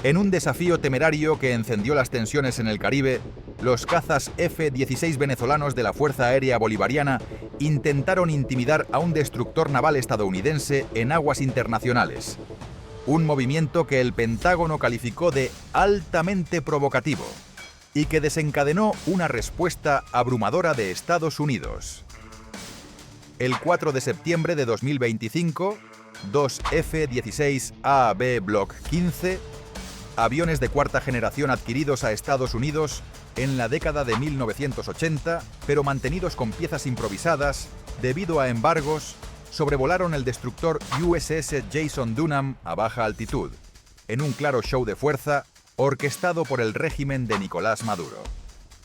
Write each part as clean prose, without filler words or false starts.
En un desafío temerario que encendió las tensiones en el Caribe, los cazas F-16 venezolanos de la Fuerza Aérea Bolivariana intentaron intimidar a un destructor naval estadounidense en aguas internacionales. Un movimiento que el Pentágono calificó de altamente provocativo y que desencadenó una respuesta abrumadora de Estados Unidos. El 4 de septiembre de 2025, dos F-16 AAB Block 15, aviones de cuarta generación adquiridos a Estados Unidos en la década de 1980, pero mantenidos con piezas improvisadas debido a embargos, sobrevolaron el destructor USS Jason Dunham a baja altitud, en un claro show de fuerza orquestado por el régimen de Nicolás Maduro.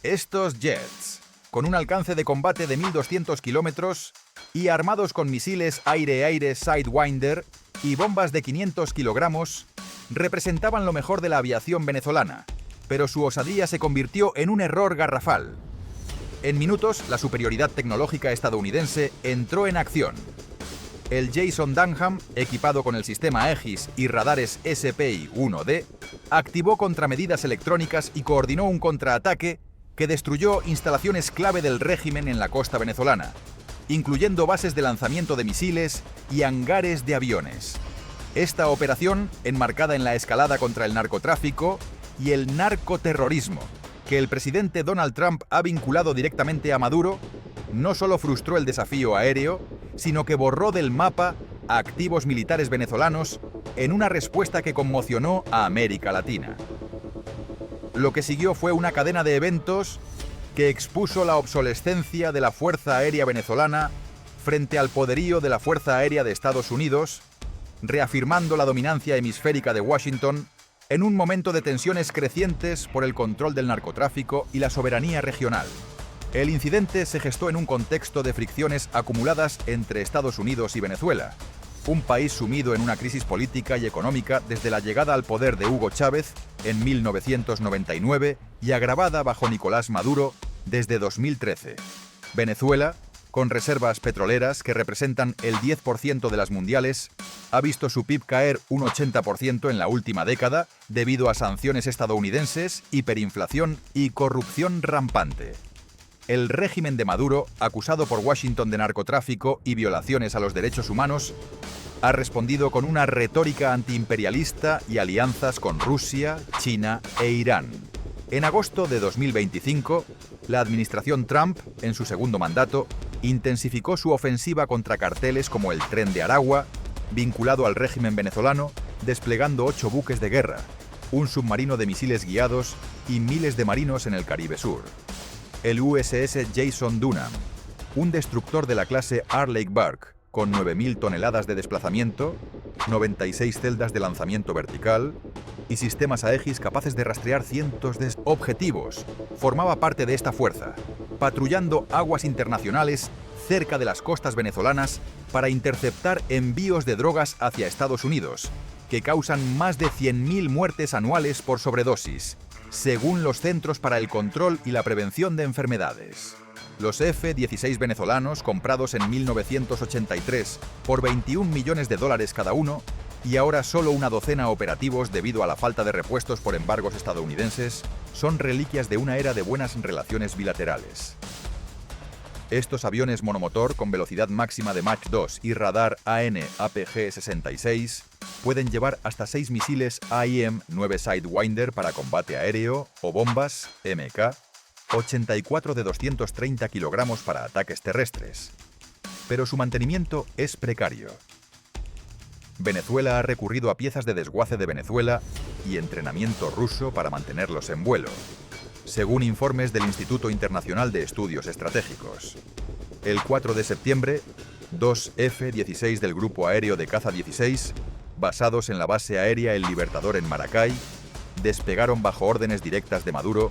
Estos jets, con un alcance de combate de 1.200 kilómetros y armados con misiles aire-aire Sidewinder y bombas de 500 kilogramos, representaban lo mejor de la aviación venezolana, pero su osadía se convirtió en un error garrafal. En minutos, la superioridad tecnológica estadounidense entró en acción. El Jason Dunham, equipado con el sistema Aegis y radares SPI-1D, activó contramedidas electrónicas y coordinó un contraataque que destruyó instalaciones clave del régimen en la costa venezolana, incluyendo bases de lanzamiento de misiles y hangares de aviones. Esta operación, enmarcada en la escalada contra el narcotráfico y el narcoterrorismo, que el presidente Donald Trump ha vinculado directamente a Maduro, no solo frustró el desafío aéreo, sino que borró del mapa a activos militares venezolanos en una respuesta que conmocionó a América Latina. Lo que siguió fue una cadena de eventos que expuso la obsolescencia de la Fuerza Aérea venezolana frente al poderío de la Fuerza Aérea de Estados Unidos, reafirmando la dominancia hemisférica de Washington en un momento de tensiones crecientes por el control del narcotráfico y la soberanía regional. El incidente se gestó en un contexto de fricciones acumuladas entre Estados Unidos y Venezuela, un país sumido en una crisis política y económica desde la llegada al poder de Hugo Chávez en 1999 y agravada bajo Nicolás Maduro desde 2013. Venezuela, con reservas petroleras que representan el 10% de las mundiales, ha visto su PIB caer un 80% en la última década debido a sanciones estadounidenses, hiperinflación y corrupción rampante. El régimen de Maduro, acusado por Washington de narcotráfico y violaciones a los derechos humanos, ha respondido con una retórica antiimperialista y alianzas con Rusia, China e Irán. En agosto de 2025, la administración Trump, en su segundo mandato, intensificó su ofensiva contra carteles como el Tren de Aragua, vinculado al régimen venezolano, desplegando 8 buques de guerra, un submarino de misiles guiados y miles de marinos en el Caribe Sur. El USS Jason Dunham, un destructor de la clase Arleigh Burke, con 9.000 toneladas de desplazamiento, 96 celdas de lanzamiento vertical y sistemas Aegis capaces de rastrear cientos de objetivos, formaba parte de esta fuerza, patrullando aguas internacionales cerca de las costas venezolanas para interceptar envíos de drogas hacia Estados Unidos, que causan más de 100.000 muertes anuales por sobredosis, según los Centros para el Control y la Prevención de Enfermedades. Los F-16 venezolanos, comprados en 1983 por $21 millones cada uno, y ahora solo una docena operativos debido a la falta de repuestos por embargos estadounidenses, son reliquias de una era de buenas relaciones bilaterales. Estos aviones monomotor con velocidad máxima de Mach 2 y radar AN/APG-66 pueden llevar hasta 6 misiles AIM-9 Sidewinder para combate aéreo o bombas MK, 84 de 230 kilogramos para ataques terrestres. Pero su mantenimiento es precario. Venezuela ha recurrido a piezas de desguace de Venezuela y entrenamiento ruso para mantenerlos en vuelo, según informes del Instituto Internacional de Estudios Estratégicos. El 4 de septiembre, dos F-16 del Grupo Aéreo de Caza 16, basados en la base aérea El Libertador en Maracay, despegaron bajo órdenes directas de Maduro,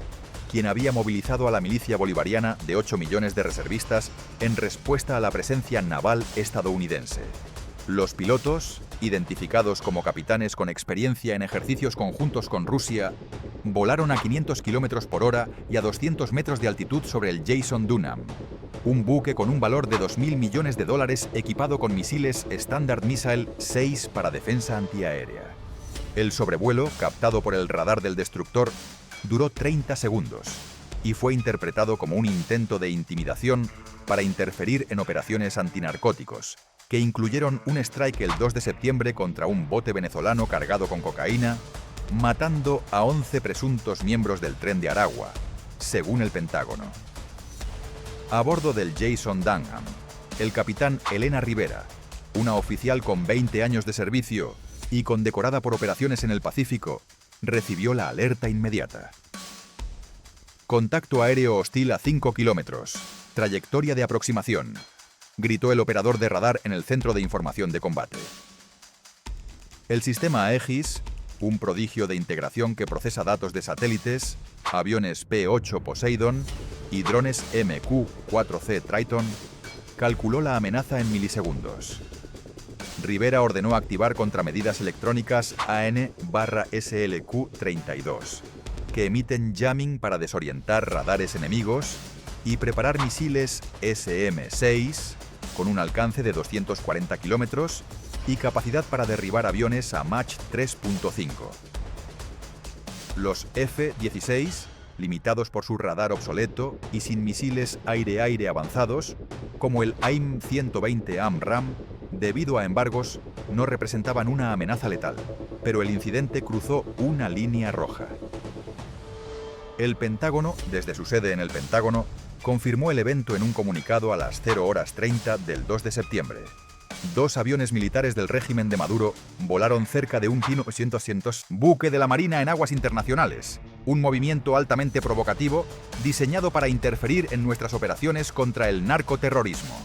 quien había movilizado a la milicia bolivariana de 8 millones de reservistas en respuesta a la presencia naval estadounidense. Los pilotos, identificados como capitanes con experiencia en ejercicios conjuntos con Rusia, volaron a 500 km por hora y a 200 metros de altitud sobre el Jason Dunham, un buque con un valor de $2.000 millones equipado con misiles Standard Missile 6 para defensa antiaérea. El sobrevuelo, captado por el radar del destructor, duró 30 segundos y fue interpretado como un intento de intimidación para interferir en operaciones antinarcóticos, que incluyeron un strike el 2 de septiembre contra un bote venezolano cargado con cocaína, matando a 11 presuntos miembros del Tren de Aragua, según el Pentágono. A bordo del Jason Dunham, el capitán Elena Rivera, una oficial con 20 años de servicio y condecorada por operaciones en el Pacífico, recibió la alerta inmediata. Contacto aéreo hostil a 5 kilómetros. Trayectoria de aproximación, gritó el operador de radar en el centro de información de combate. El sistema Aegis, un prodigio de integración que procesa datos de satélites, aviones P-8 Poseidon y drones MQ-4C Triton, calculó la amenaza en milisegundos. Rivera ordenó activar contramedidas electrónicas AN/SLQ-32, que emiten jamming para desorientar radares enemigos, y preparar misiles SM-6 con un alcance de 240 kilómetros y capacidad para derribar aviones a Mach 3.5. Los F-16, limitados por su radar obsoleto y sin misiles aire-aire avanzados, como el AIM-120 AMRAAM, debido a embargos, no representaban una amenaza letal, pero el incidente cruzó una línea roja. El Pentágono, desde su sede en el Pentágono, confirmó el evento en un comunicado a las 0:30 del 2 de septiembre. 2 aviones militares del régimen de Maduro volaron cerca de un Kilo-900 buque de la Marina en aguas internacionales, un movimiento altamente provocativo diseñado para interferir en nuestras operaciones contra el narcoterrorismo.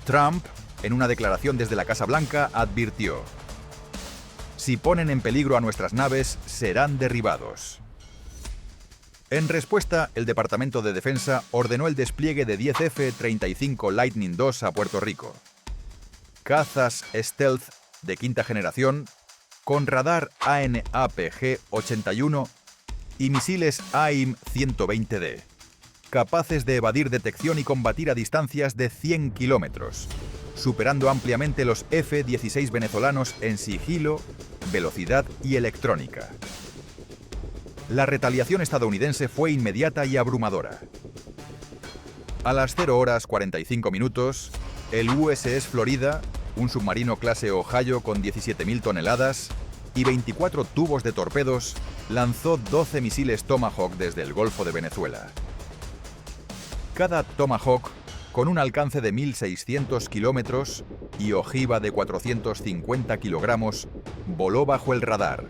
Trump, en una declaración desde la Casa Blanca, advirtió: "Si ponen en peligro a nuestras naves, serán derribados". En respuesta, el Departamento de Defensa ordenó el despliegue de 10 F-35 Lightning II a Puerto Rico. Cazas stealth de quinta generación, con radar AN/APG-81 y misiles AIM-120D, capaces de evadir detección y combatir a distancias de 100 kilómetros, superando ampliamente los F-16 venezolanos en sigilo, velocidad y electrónica. La retaliación estadounidense fue inmediata y abrumadora. A las 0:45, el USS Florida, un submarino clase Ohio con 17.000 toneladas y 24 tubos de torpedos, lanzó 12 misiles Tomahawk desde el Golfo de Venezuela. Cada Tomahawk, con un alcance de 1.600 kilómetros y ojiva de 450 kilogramos, voló bajo el radar,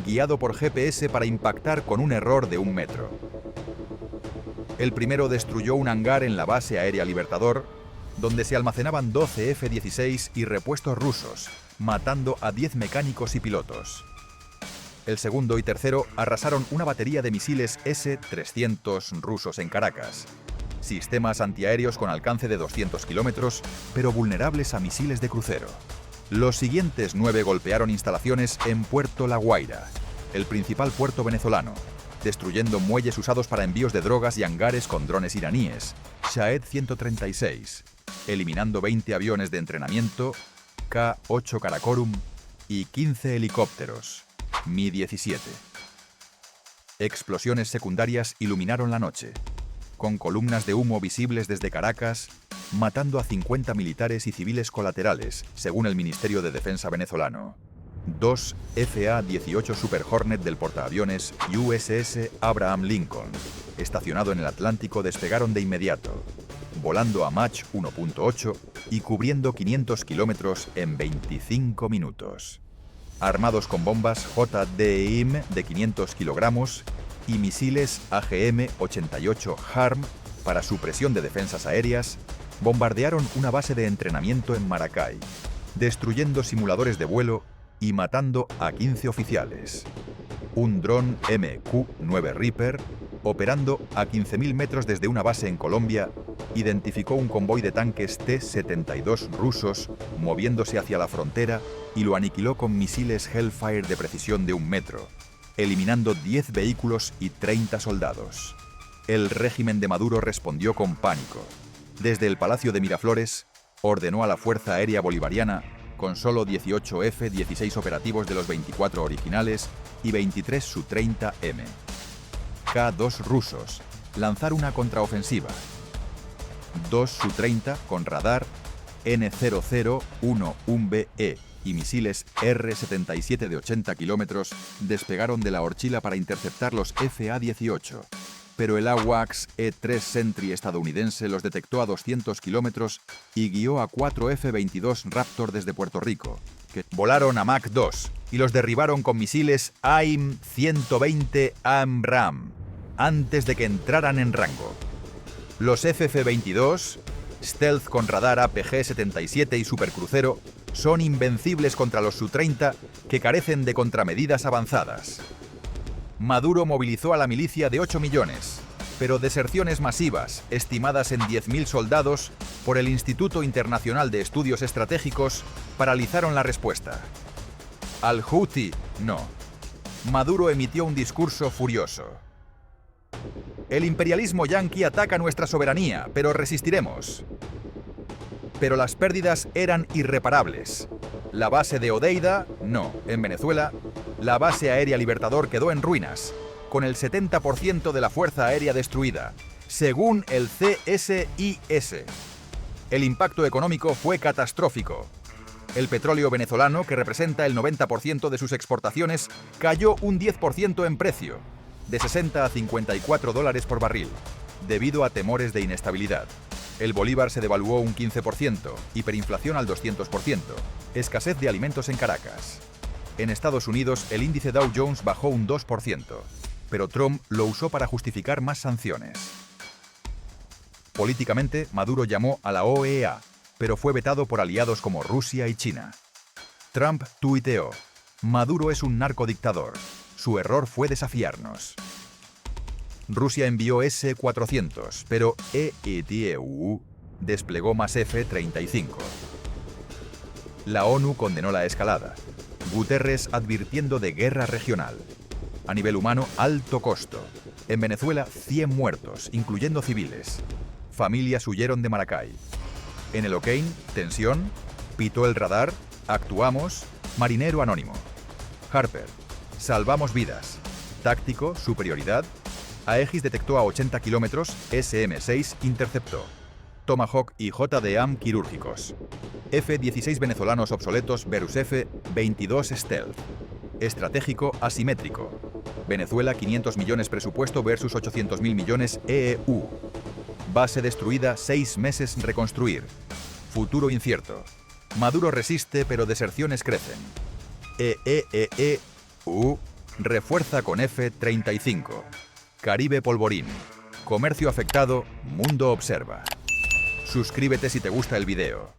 guiado por GPS para impactar con un error de 1 metro. El primero destruyó un hangar en la base aérea Libertador, donde se almacenaban 12 F-16 y repuestos rusos, matando a 10 mecánicos y pilotos. El segundo y tercero arrasaron una batería de misiles S-300 rusos en Caracas, sistemas antiaéreos con alcance de 200 kilómetros, pero vulnerables a misiles de crucero. Los siguientes 9 golpearon instalaciones en Puerto La Guaira, el principal puerto venezolano, destruyendo muelles usados para envíos de drogas y hangares con drones iraníes, Shahed 136, eliminando 20 aviones de entrenamiento, K-8 Karakorum y 15 helicópteros, Mi-17. Explosiones secundarias iluminaron la noche, con columnas de humo visibles desde Caracas, matando a 50 militares y civiles colaterales, según el Ministerio de Defensa venezolano. 2 FA-18 Super Hornet del portaaviones USS Abraham Lincoln, estacionado en el Atlántico, despegaron de inmediato, volando a Mach 1.8 y cubriendo 500 kilómetros en 25 minutos. Armados con bombas JDIM de 500 kilogramos y misiles AGM-88 HARM para supresión de defensas aéreas, bombardearon una base de entrenamiento en Maracay, destruyendo simuladores de vuelo y matando a 15 oficiales. Un dron MQ-9 Reaper, operando a 15.000 metros desde una base en Colombia, identificó un convoy de tanques T-72 rusos moviéndose hacia la frontera y lo aniquiló con misiles Hellfire de precisión de 1 metro, eliminando 10 vehículos y 30 soldados. El régimen de Maduro respondió con pánico. Desde el Palacio de Miraflores, ordenó a la Fuerza Aérea Bolivariana con solo 18 F-16 operativos de los 24 originales y 23 Su-30M. K-2 rusos, lanzar una contraofensiva. 2 Su-30 con radar N-0011BE y misiles R-77 de 80 kilómetros despegaron de la horchila para interceptar los F-A-18, pero el AWACS E-3 Sentry estadounidense los detectó a 200 kilómetros y guió a 4 F-22 Raptor desde Puerto Rico, que volaron a Mach 2 y los derribaron con misiles AIM-120 AMRAAM antes de que entraran en rango. Los FF-22, stealth con radar APG-77 y supercrucero, son invencibles contra los Su-30 que carecen de contramedidas avanzadas. Maduro movilizó a la milicia de 8 millones, pero deserciones masivas, estimadas en 10.000 soldados, por el Instituto Internacional de Estudios Estratégicos, paralizaron la respuesta. Al-Houthi, no. Maduro emitió un discurso furioso. El imperialismo yanqui ataca nuestra soberanía, pero resistiremos. Pero las pérdidas eran irreparables. La base de Odeida, no. En Venezuela, la base aérea Libertador quedó en ruinas, con el 70% de la fuerza aérea destruida, según el CSIS. El impacto económico fue catastrófico. El petróleo venezolano, que representa el 90% de sus exportaciones, cayó un 10% en precio, de 60 a 54 dólares por barril, debido a temores de inestabilidad. El bolívar se devaluó un 15%, hiperinflación al 200%, escasez de alimentos en Caracas. En Estados Unidos, el índice Dow Jones bajó un 2%, pero Trump lo usó para justificar más sanciones. Políticamente, Maduro llamó a la OEA, pero fue vetado por aliados como Rusia y China. Trump tuiteó: Maduro es un narcodictador. Su error fue desafiarnos. Rusia envió S-400, pero EITEU desplegó más F-35. La ONU condenó la escalada. Guterres advirtiendo de guerra regional. A nivel humano, alto costo. En Venezuela, 100 muertos, incluyendo civiles. Familias huyeron de Maracay. En el Okein, tensión. Pitó el radar. Actuamos. Marinero anónimo. Harper. Salvamos vidas. Táctico, superioridad. Aegis detectó a 80 kilómetros, SM-6 interceptó. Tomahawk y JDAM quirúrgicos. F-16 venezolanos obsoletos versus F-22 stealth. Estratégico asimétrico. Venezuela 500 millones presupuesto versus 800.000 millones EEU. Base destruida 6 meses reconstruir. Futuro incierto. Maduro resiste pero deserciones crecen. EEEU refuerza con F-35. Caribe Polvorín. Comercio afectado, Mundo observa. Suscríbete si te gusta el video.